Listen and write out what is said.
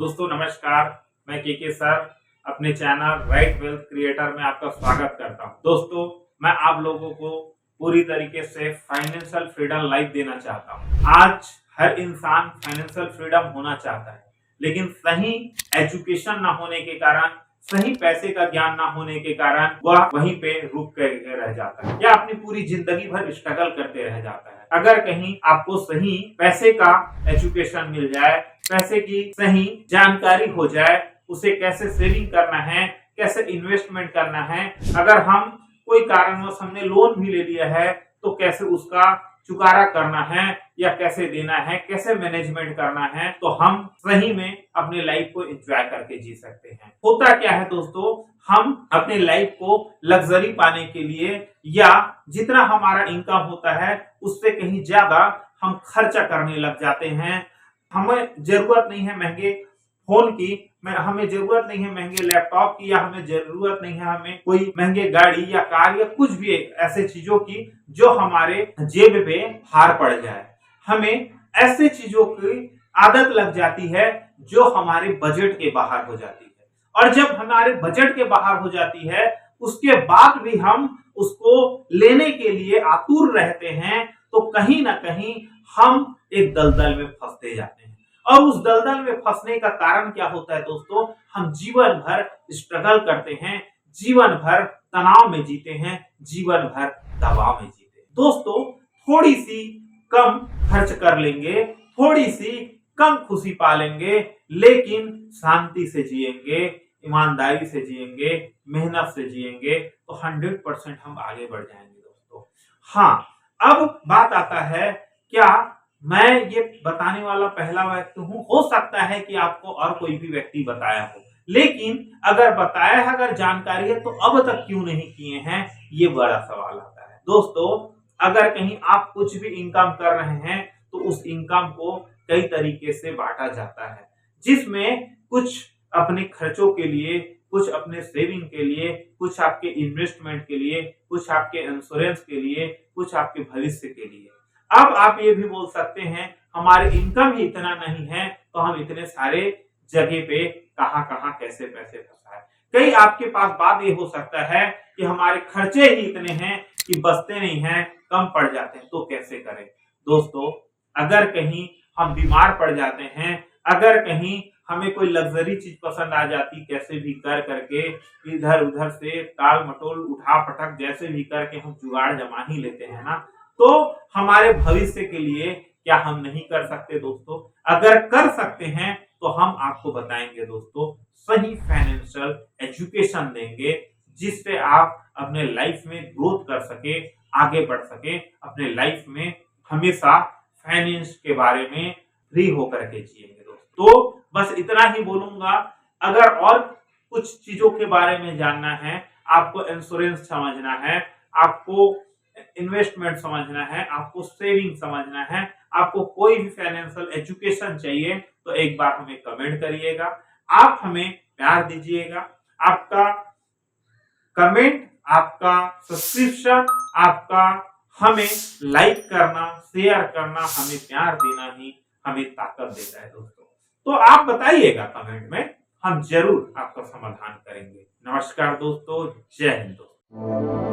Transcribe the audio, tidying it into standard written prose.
दोस्तों नमस्कार, मैं के सर अपने चैनल राइट वेल्थ क्रिएटर में आपका स्वागत करता हूं। दोस्तों मैं आप लोगों को पूरी तरीके से फाइनेंशियल फ्रीडम लाइफ देना चाहता हूं। आज हर इंसान फाइनेंशियल फ्रीडम होना चाहता है, लेकिन सही एजुकेशन ना होने के कारण, सही पैसे का ज्ञान ना होने के कारण वह वहीं पे रुक कर रह जाता है या अपनी पूरी जिंदगी भर स्ट्रगल करते रह जाता है। अगर कहीं आपको सही पैसे का एजुकेशन मिल जाए, पैसे की सही जानकारी हो जाए, उसे कैसे सेविंग करना है, कैसे इन्वेस्टमेंट करना है, अगर हम कोई कारणवश हमने लोन भी ले लिया है तो कैसे उसका चुकारा करना है या कैसे देना है, कैसे मैनेजमेंट करना है, तो हम सही में अपने लाइफ को एंजॉय करके जी सकते हैं। होता क्या है दोस्तों, हम अपने लाइफ को लग्जरी पाने के लिए या जितना हमारा इनकम होता है उससे कहीं ज्यादा हम खर्चा करने लग जाते हैं। हमें जरूरत नहीं है महंगे फोन की, हमें जरूरत नहीं है महंगे लैपटॉप की, या हमें जरूरत नहीं है हमें कोई महंगे गाड़ी या कार या कुछ भी ऐसे चीजों की जो हमारे जेब पे भार पड़ जाए। हमें ऐसे चीजों की आदत लग जाती है जो हमारे बजट के बाहर हो जाती है, और जब हमारे बजट के बाहर हो जाती है उसके बाद भी हम उसको लेने के लिए आतुर रहते हैं, तो कहीं ना कहीं हम एक दलदल में फंसते जाते हैं। और उस दलदल में फंसने का कारण क्या होता है दोस्तों, हम जीवन भर स्ट्रगल करते हैं, जीवन भर तनाव में जीते हैं, जीवन भर दबाव में जीते हैं। दोस्तों थोड़ी सी कम खर्च कर लेंगे, थोड़ी सी कम खुशी पालेंगे, लेकिन शांति से जिएंगे, ईमानदारी से जिएंगे, मेहनत से जिएंगे, तो 100% हम आगे बढ़ जाएंगे दोस्तों। हाँ, अब बात आता है, क्या मैं ये बताने वाला पहला व्यक्ति हूं? हो सकता है कि आपको और कोई भी व्यक्ति बताया हो, लेकिन अगर बताया है, अगर जानकारी है, तो अब तक क्यों नहीं किए हैं, ये बड़ा सवाल आता है। दोस्तों अगर कहीं आप कुछ भी इनकम कर रहे हैं तो उस इनकम को कई तरीके से बांटा जाता है, जिसमें कुछ अपने खर्चों के लिए, कुछ अपने सेविंग के लिए, कुछ आपके इन्वेस्टमेंट के लिए, कुछ आपके इंश्योरेंस के लिए, कुछ आपके भविष्य के लिए। अब आप ये भी बोल सकते हैं हमारे इनकम ही इतना नहीं है तो हम इतने सारे जगह पे कहां कैसे पैसे फंसाए। कई आपके पास बात ये हो सकता है कि हमारे खर्चे ही इतने हैं कि बचते नहीं हैं, कम पड़ जाते हैं, तो कैसे करें। दोस्तों अगर कहीं हम बीमार पड़ जाते हैं, अगर कहीं हमें कोई लग्जरी चीज पसंद आ जाती, कैसे भी कर करके इधर उधर से टाल मटोल उठा पटक जैसे भी करके हम जुगाड़ जमा ही लेते हैं ना, तो हमारे भविष्य के लिए क्या हम नहीं कर सकते दोस्तों? अगर कर सकते हैं तो हम आपको बताएंगे दोस्तों, सही फाइनेंशियल एजुकेशन देंगे, जिससे आप अपने लाइफ में ग्रोथ कर सके, आगे बढ़ सके, अपने लाइफ में हमेशा फाइनेंस के बारे में फ्री होकर के जिएंगे दोस्तों। तो बस इतना ही बोलूंगा। अगर और कुछ चीजों के बारे में जानना है, आपको इंश्योरेंस समझना है, आपको इन्वेस्टमेंट समझना है, आपको सेविंग समझना है, आपको कोई भी फाइनेंशियल एजुकेशन चाहिए, तो एक बार हमें कमेंट करिएगा। आप हमें प्यार दीजिएगा। आपका कमेंट, आपका सब्सक्रिप्शन, आपका हमें लाइक करना, शेयर करना, हमें प्यार देना ही हमें ताकत देता है दोस्तों। तो आप बताइएगा कमेंट में, हम जरूर आपका समाधान करेंगे। नमस्कार दोस्तों, जय हिंद दोस्तों।